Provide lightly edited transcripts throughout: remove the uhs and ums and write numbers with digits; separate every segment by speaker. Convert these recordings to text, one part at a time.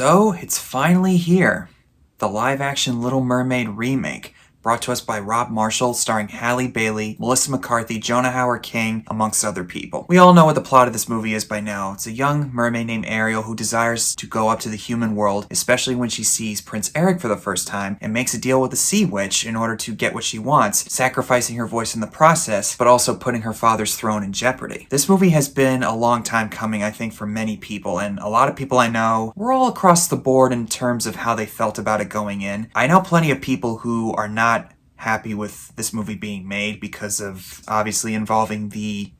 Speaker 1: So, it's finally here. The live-action Little Mermaid remake, brought to us by Rob Marshall, starring Halley Bailey, Melissa McCarthy, Jonah Hauer-King, amongst other people. We all know what the plot of this movie is by now. It's a young mermaid named Ariel who desires to go up to the human world, especially when she sees Prince Eric for the first time, and makes a deal with the Sea Witch in order to get what she wants, sacrificing her voice in the process, but also putting her father's throne in jeopardy. This movie has been a long time coming, I think, for many people, and a lot of people I know were all across the board in terms of how they felt about it going in. I know plenty of people who are not happy with this movie being made because of obviously involving the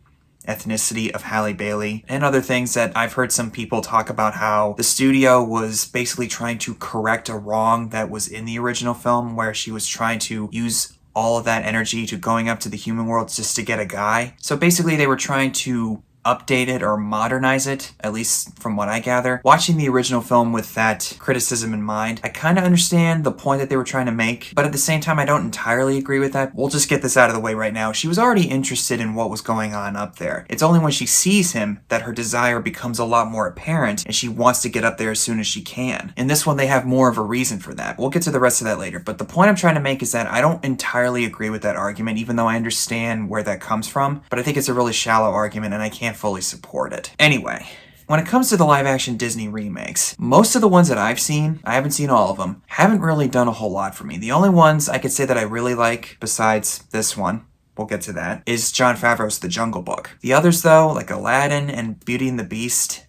Speaker 1: ethnicity of Halley Bailey and other things that I've heard some people talk about how the studio was basically trying to correct a wrong that was in the original film where she was trying to use all of that energy to going up to the human world just to get a guy. So basically they were trying to update it or modernize it, at least from what I gather. Watching the original film with that criticism in mind, I kind of understand the point that they were trying to make, but at the same time I don't entirely agree with that. We'll just get this out of the way right now. She was already interested in what was going on up there. It's only when she sees him that her desire becomes a lot more apparent and she wants to get up there as soon as she can. In this one they have more of a reason for that. We'll get to the rest of that later, but the point I'm trying to make is that I don't entirely agree with that argument, even though I understand where that comes from, but I think it's a really shallow argument and I can't fully support it. Anyway, when it comes to the live-action Disney remakes, most of the ones that I've seen, I haven't seen all of them, haven't really done a whole lot for me. The only ones I could say that I really like, besides this one, we'll get to that, is Jon Favreau's The Jungle Book. The others though, like Aladdin and Beauty and the Beast,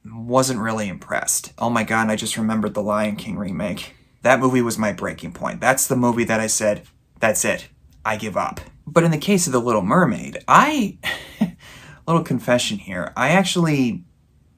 Speaker 1: wasn't really impressed. Oh my god, I just remembered the Lion King remake. That movie was my breaking point. That's the movie that I said, that's it, I give up. But in the case of The Little Mermaid, little confession here, I actually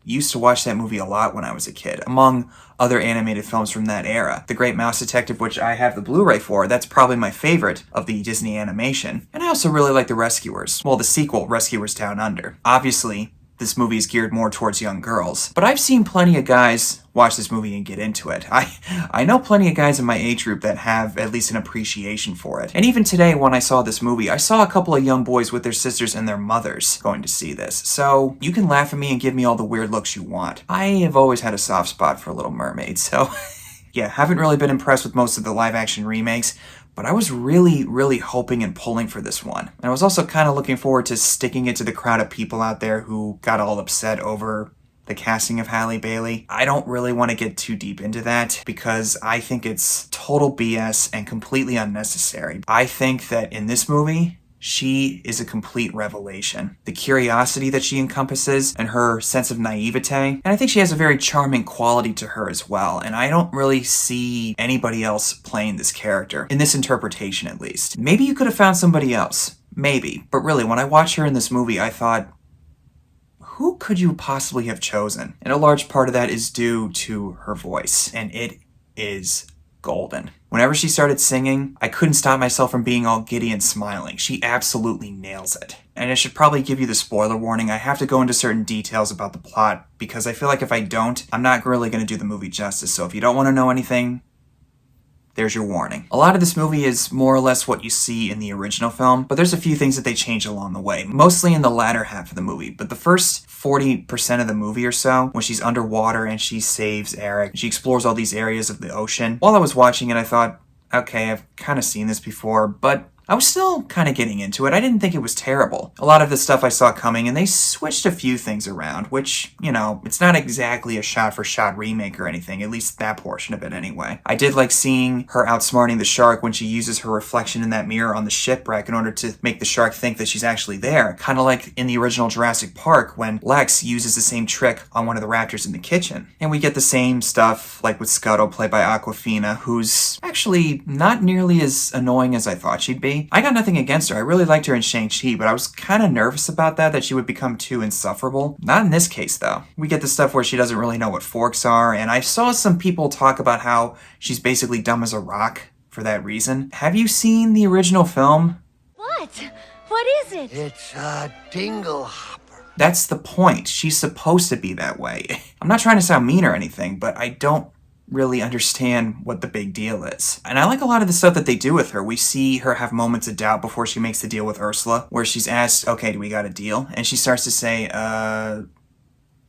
Speaker 1: used to watch that movie a lot when I was a kid, among other animated films from that era. The Great Mouse Detective, which I have the Blu-ray for, that's probably my favorite of the Disney animation. And I also really like The Rescuers. Well, the sequel, Rescuers Down Under. Obviously, this movie is geared more towards young girls. But I've seen plenty of guys watch this movie and get into it. I know plenty of guys in my age group that have at least an appreciation for it. And even today when I saw this movie, I saw a couple of young boys with their sisters and their mothers going to see this. So you can laugh at me and give me all the weird looks you want. I have always had a soft spot for Little Mermaid, so yeah, haven't really been impressed with most of the live action remakes, but I was really hoping and pulling for this one. And I was also kind of looking forward to sticking it to the crowd of people out there who got all upset over the casting of Halley Bailey. I don't really want to get too deep into that because I think it's total BS and completely unnecessary. I think that in this movie, she is a complete revelation. The curiosity that she encompasses and her sense of naivete, and I think she has a very charming quality to her as well, and I don't really see anybody else playing this character, in this interpretation at least. Maybe you could have found somebody else. Maybe. But really, when I watched her in this movie, I thought, who could you possibly have chosen? And a large part of that is due to her voice, and it is golden. Whenever she started singing, I couldn't stop myself from being all giddy and smiling. She absolutely nails it. And I should probably give you the spoiler warning. I have to go into certain details about the plot, because I feel like if I don't, I'm not really going to do the movie justice. So if you don't want to know anything, there's your warning. A lot of this movie is more or less what you see in the original film, but there's a few things that they change along the way, mostly in the latter half of the movie. But the first 40% of the movie or so, when she's underwater and she saves Eric, she explores all these areas of the ocean. While I was watching it, I thought, okay, I've kind of seen this before, but I was still kind of getting into it. I didn't think it was terrible. A lot of the stuff I saw coming, and they switched a few things around, which, you know, it's not exactly a shot-for-shot remake or anything, at least that portion of it anyway. I did like seeing her outsmarting the shark when she uses her reflection in that mirror on the shipwreck in order to make the shark think that she's actually there. Kind of like in the original Jurassic Park when Lex uses the same trick on one of the raptors in the kitchen. And we get the same stuff like with Scuttle, played by Awkwafina, who's actually not nearly as annoying as I thought she'd be. I got nothing against her. I really liked her in Shang-Chi, but I was kind of nervous about that she would become too insufferable. Not in this case, though. We get the stuff where she doesn't really know what forks are, and I saw some people talk about how she's basically dumb as a rock for that reason. Have you seen the original film?
Speaker 2: What? What is it?
Speaker 3: It's a dingle hopper.
Speaker 1: That's the point. She's supposed to be that way. I'm not trying to sound mean or anything, but I don't really understand what the big deal is. And I like a lot of the stuff that they do with her. We see her have moments of doubt before she makes the deal with Ursula, where she's asked, okay, do we got a deal? And she starts to say,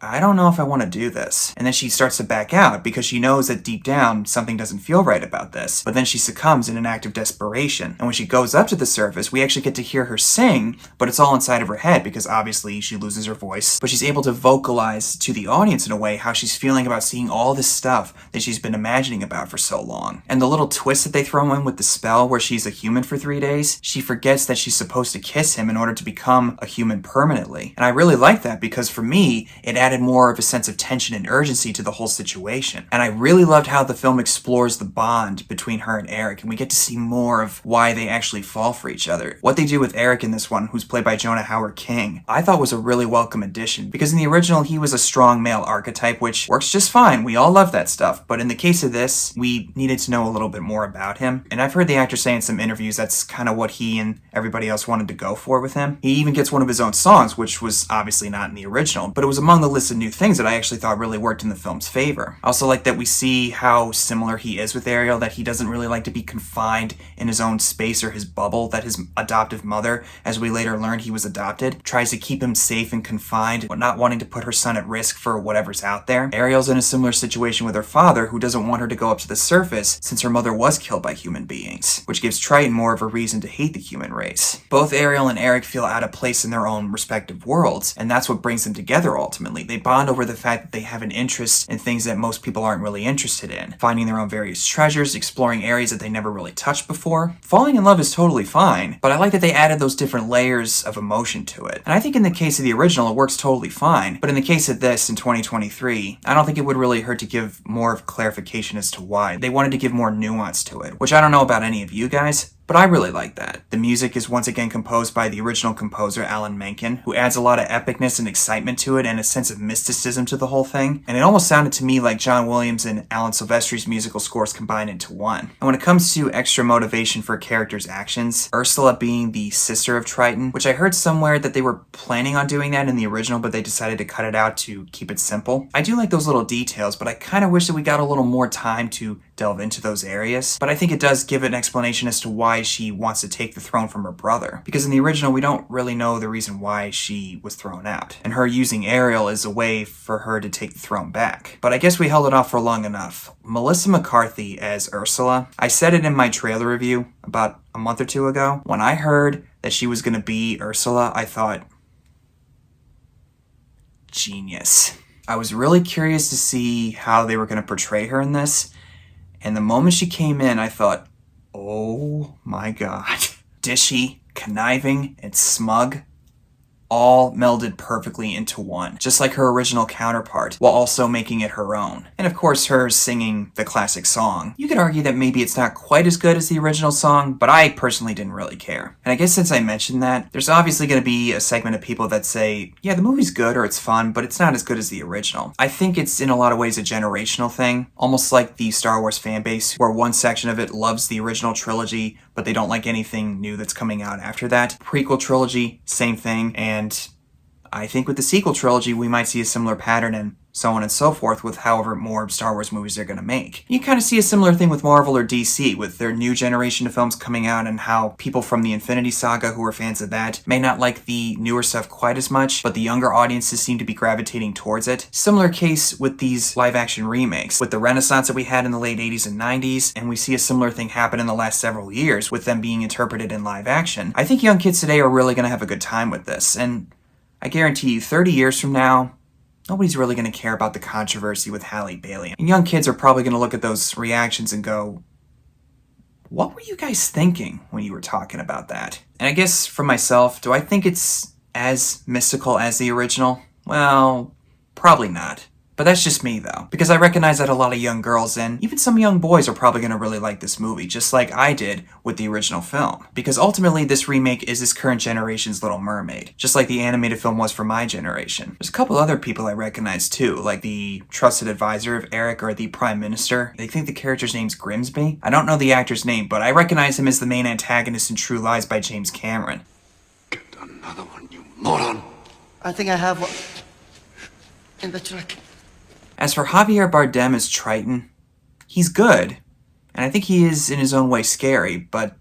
Speaker 1: I don't know if I want to do this. And then she starts to back out because she knows that deep down something doesn't feel right about this. But then she succumbs in an act of desperation. And when she goes up to the surface, we actually get to hear her sing, but it's all inside of her head because obviously she loses her voice. But she's able to vocalize to the audience in a way how she's feeling about seeing all this stuff that she's been imagining about for so long. And the little twist that they throw in with the spell where she's a human for 3 days, she forgets that she's supposed to kiss him in order to become a human permanently. And I really like that because for me, it added more of a sense of tension and urgency to the whole situation. And I really loved how the film explores the bond between her and Eric, and we get to see more of why they actually fall for each other. What they do with Eric in this one, who's played by Jonah Hauer-King, I thought was a really welcome addition, because in the original, he was a strong male archetype, which works just fine. We all love that stuff. But in the case of this, we needed to know a little bit more about him. And I've heard the actor say in some interviews that's kind of what he and everybody else wanted to go for with him. He even gets one of his own songs, which was obviously not in the original, but it was among the list of new things that I actually thought really worked in the film's favor. I also like that we see how similar he is with Ariel, that he doesn't really like to be confined in his own space or his bubble, that his adoptive mother, as we later learned he was adopted, tries to keep him safe and confined, but not wanting to put her son at risk for whatever's out there. Ariel's in a similar situation with her father, who doesn't want her to go up to the surface since her mother was killed by human beings, which gives Triton more of a reason to hate the human race. Both Ariel and Eric feel out of place in their own respective worlds, and that's what brings them together ultimately. They bond over the fact that they have an interest in things that most people aren't really interested in, finding their own various treasures, exploring areas that they never really touched before. Falling in love is totally fine, but I like that they added those different layers of emotion to it. And I think in the case of the original, it works totally fine, but in the case of this in 2023, I don't think it would really hurt to give more of clarification as to why. They wanted to give more nuance to it, which I don't know about any of you guys, but I really like that. The music is once again composed by the original composer, Alan Menken, who adds a lot of epicness and excitement to it and a sense of mysticism to the whole thing. And it almost sounded to me like John Williams and Alan Silvestri's musical scores combined into one. And when it comes to extra motivation for characters' actions, Ursula being the sister of Triton, which I heard somewhere that they were planning on doing that in the original, but they decided to cut it out to keep it simple. I do like those little details, but I kind of wish that we got a little more time to delve into those areas. But I think it does give an explanation as to why she wants to take the throne from her brother. Because in the original, we don't really know the reason why she was thrown out. And her using Ariel is a way for her to take the throne back. But I guess we held it off for long enough. Melissa McCarthy as Ursula. I said it in my trailer review about a month or two ago. When I heard that she was going to be Ursula, I thought, genius. I was really curious to see how they were going to portray her in this. And the moment she came in, I thought, oh my god. Dishy, conniving, and smug, all melded perfectly into one, just like her original counterpart, while also making it her own. And of course, her singing the classic song. You could argue that maybe it's not quite as good as the original song, but I personally didn't really care. And I guess since I mentioned that, there's obviously going to be a segment of people that say, yeah, the movie's good or it's fun, but it's not as good as the original. I think it's in a lot of ways a generational thing, almost like the Star Wars fan base, where one section of it loves the original trilogy, but they don't like anything new that's coming out after that. Prequel trilogy, same thing, and I think with the sequel trilogy, we might see a similar pattern and so on and so forth with however more Star Wars movies they're going to make. You kind of see a similar thing with Marvel or DC with their new generation of films coming out and how people from the Infinity Saga who are fans of that may not like the newer stuff quite as much, but the younger audiences seem to be gravitating towards it. Similar case with these live-action remakes, with the renaissance that we had in the late 80s and 90s, and we see a similar thing happen in the last several years with them being interpreted in live action. I think young kids today are really going to have a good time with this, and I guarantee you 30 years from now, nobody's really going to care about the controversy with Halley Bailey. And young kids are probably going to look at those reactions and go, what were you guys thinking when you were talking about that? And I guess for myself, do I think it's as mystical as the original? Well, probably not. But that's just me, though, because I recognize that a lot of young girls and even some young boys are probably going to really like this movie, just like I did with the original film. Because ultimately, this remake is this current generation's Little Mermaid, just like the animated film was for my generation. There's a couple other people I recognize, too, like the trusted advisor of Eric or the Prime Minister. I think the character's name's Grimsby. I don't know the actor's name, but I recognize him as the main antagonist in True Lies by James Cameron.
Speaker 3: Get another one, you moron. I think I have one in the truck.
Speaker 1: As for Javier Bardem as Triton, he's good, and I think he is in his own way scary, but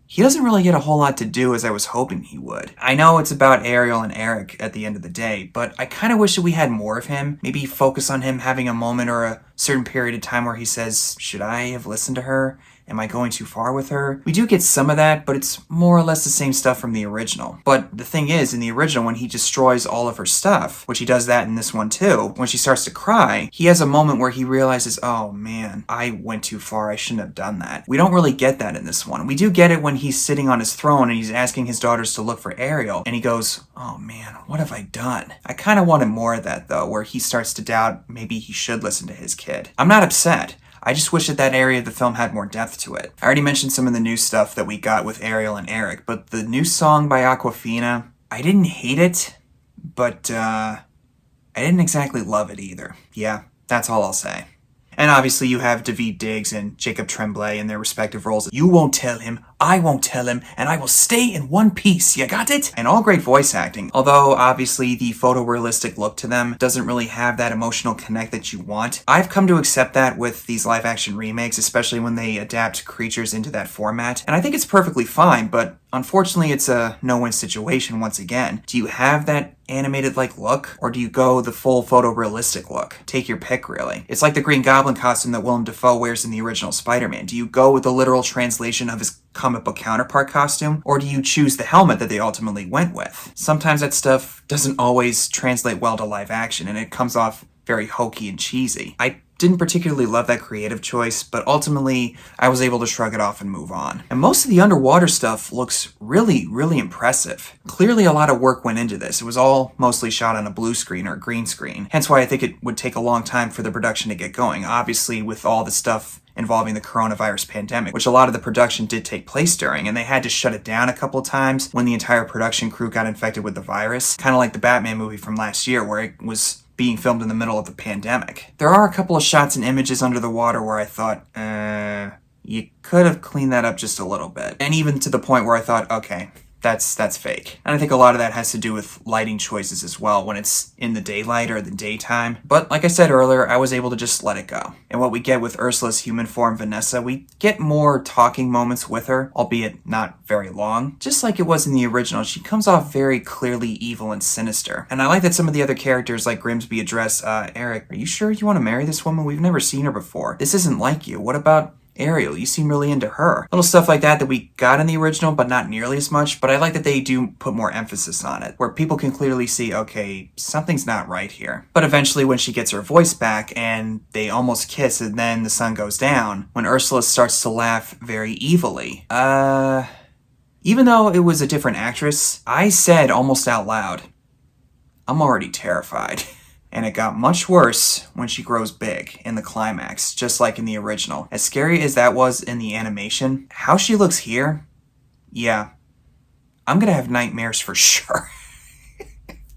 Speaker 1: he doesn't really get a whole lot to do as I was hoping he would. I know it's about Ariel and Eric at the end of the day, but I kind of wish that we had more of him. Maybe focus on him having a moment or a certain period of time where he says, should I have listened to her? Am I going too far with her? We do get some of that, but it's more or less the same stuff from the original. But the thing is, in the original, when he destroys all of her stuff, which he does that in this one too, when she starts to cry, he has a moment where he realizes, oh man, I went too far, I shouldn't have done that. We don't really get that in this one. We do get it when he's sitting on his throne and he's asking his daughters to look for Ariel, and he goes, oh man, what have I done? I kind of wanted more of that though, where he starts to doubt maybe he should listen to his kid. I'm not upset. I just wish that area of the film had more depth to it. I already mentioned some of the new stuff that we got with Ariel and Eric, but the new song by Aquafina, I didn't hate it, but I didn't exactly love it either. Yeah, that's all I'll say. And obviously you have Daveed Diggs and Jacob Tremblay in their respective roles. You won't tell him, I won't tell him, and I will stay in one piece, you got it? And all great voice acting. Although obviously the photorealistic look to them doesn't really have that emotional connect that you want. I've come to accept that with these live action remakes, especially when they adapt creatures into that format. And I think it's perfectly fine, but unfortunately it's a no-win situation once again. Do you have that animated like look, or do you go the full photorealistic look? Take your pick, really. It's like the Green Goblin costume that Willem Dafoe wears in the original Spider-Man. Do you go with the literal translation of his comic book counterpart costume, or do you choose the helmet that they ultimately went with? Sometimes that stuff doesn't always translate well to live action, and it comes off very hokey and cheesy. I didn't particularly love that creative choice, but ultimately I was able to shrug it off and move on. And most of the underwater stuff looks really, really impressive. Clearly a lot of work went into this. It was all mostly shot on a blue screen or green screen, hence why I think it would take a long time for the production to get going. Obviously with all the stuff involving the coronavirus pandemic, which a lot of the production did take place during, and they had to shut it down a couple of times when the entire production crew got infected with the virus. Kind of like the Batman movie from last year, where it was being filmed in the middle of the pandemic. There are a couple of shots and images under the water where I thought, you could have cleaned that up just a little bit. And even to the point where I thought, okay, that's fake. And I think a lot of that has to do with lighting choices as well, when it's in the daylight or the daytime. But like I said earlier, I was able to just let it go. And what we get with Ursula's human form, Vanessa, we get more talking moments with her, albeit not very long. Just like it was in the original, she comes off very clearly evil and sinister. And I like that some of the other characters like Grimsby address, Eric, are you sure you want to marry this woman? We've never seen her before. This isn't like you. What about Ariel? You seem really into her. Little stuff like that we got in the original, but not nearly as much. But I like that they do put more emphasis on it, where people can clearly see, okay, something's not right here. But eventually when she gets her voice back and they almost kiss and then the sun goes down, when Ursula starts to laugh very evilly, even though it was a different actress, I said almost out loud, I'm already terrified. And it got much worse when she grows big in the climax, just like in the original. As scary as that was in the animation, how she looks here, yeah, I'm gonna have nightmares for sure.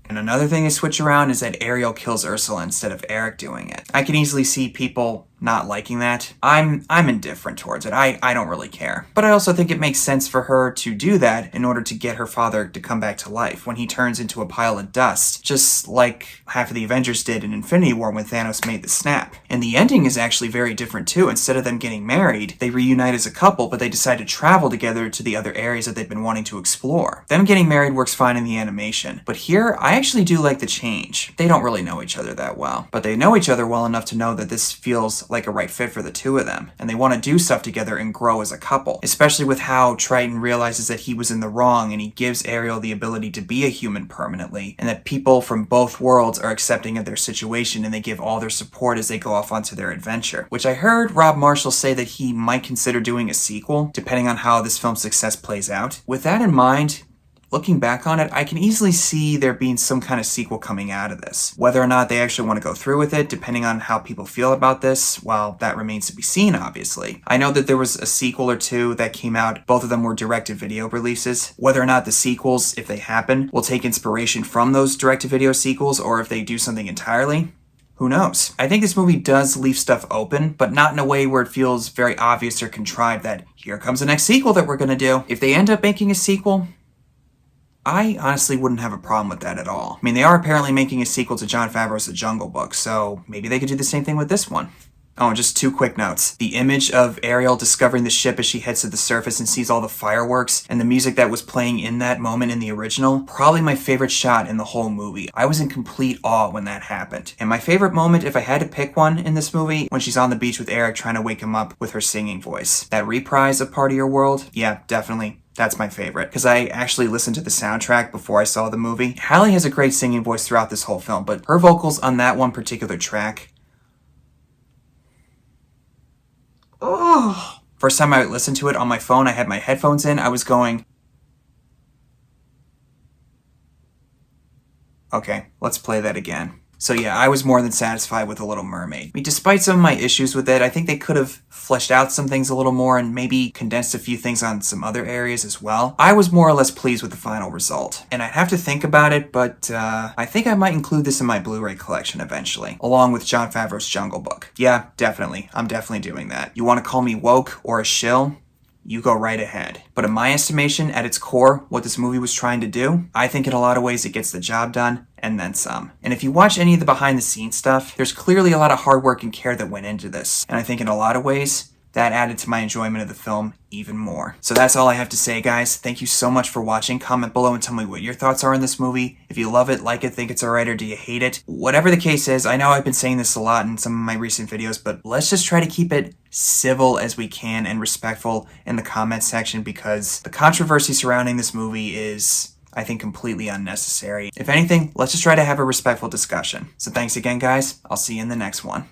Speaker 1: And another thing they switch around is that Ariel kills Ursula instead of Eric doing it. I can easily see people not liking that. I'm indifferent towards it. I don't really care. But I also think it makes sense for her to do that in order to get her father to come back to life when he turns into a pile of dust, just like half of the Avengers did in Infinity War when Thanos made the snap. And the ending is actually very different too. Instead of them getting married, they reunite as a couple, but they decide to travel together to the other areas that they've been wanting to explore. Them getting married works fine in the animation, but here I actually do like the change. They don't really know each other that well, but they know each other well enough to know that this feels like a right fit for the two of them, and they want to do stuff together and grow as a couple, especially with how Triton realizes that he was in the wrong and he gives Ariel the ability to be a human permanently, and that people from both worlds are accepting of their situation and they give all their support as they go off onto their adventure, which I heard Rob Marshall say that he might consider doing a sequel, depending on how this film's success plays out. With that in mind, looking back on it, I can easily see there being some kind of sequel coming out of this. Whether or not they actually want to go through with it, depending on how people feel about this, well, that remains to be seen, obviously. I know that there was a sequel or two that came out. Both of them were direct-to-video releases. Whether or not the sequels, if they happen, will take inspiration from those direct-to-video sequels, or if they do something entirely, who knows? I think this movie does leave stuff open, but not in a way where it feels very obvious or contrived that here comes the next sequel that we're gonna do. If they end up making a sequel, I honestly wouldn't have a problem with that at all. I mean, they are apparently making a sequel to Jon Favreau's The Jungle Book, so maybe they could do the same thing with this one. Oh, and just 2 quick notes. The image of Ariel discovering the ship as she heads to the surface and sees all the fireworks, and the music that was playing in that moment in the original, probably my favorite shot in the whole movie. I was in complete awe when that happened. And my favorite moment, if I had to pick one in this movie, when she's on the beach with Eric trying to wake him up with her singing voice. That reprise of Part of Your World? Yeah, definitely. That's my favorite, because I actually listened to the soundtrack before I saw the movie. Halley has a great singing voice throughout this whole film, but her vocals on that one particular track... oh! First time I listened to it on my phone, I had my headphones in, I was going... okay, let's play that again. So yeah, I was more than satisfied with The Little Mermaid. I mean, despite some of my issues with it, I think they could have fleshed out some things a little more and maybe condensed a few things on some other areas as well. I was more or less pleased with the final result. And I'd have to think about it, but I think I might include this in my Blu-ray collection eventually, along with Jon Favreau's Jungle Book. Yeah, definitely. I'm definitely doing that. You want to call me woke or a shill? You go right ahead. But in my estimation, at its core, what this movie was trying to do, I think in a lot of ways it gets the job done, and then some. And if you watch any of the behind-the-scenes stuff, there's clearly a lot of hard work and care that went into this. And I think in a lot of ways, that added to my enjoyment of the film even more. So that's all I have to say, guys. Thank you so much for watching. Comment below and tell me what your thoughts are on this movie. If you love it, like it, think it's alright, or do you hate it? Whatever the case is, I know I've been saying this a lot in some of my recent videos, but let's just try to keep it civil as we can and respectful in the comment section, because the controversy surrounding this movie is, I think, completely unnecessary. If anything, let's just try to have a respectful discussion. So thanks again, guys. I'll see you in the next one.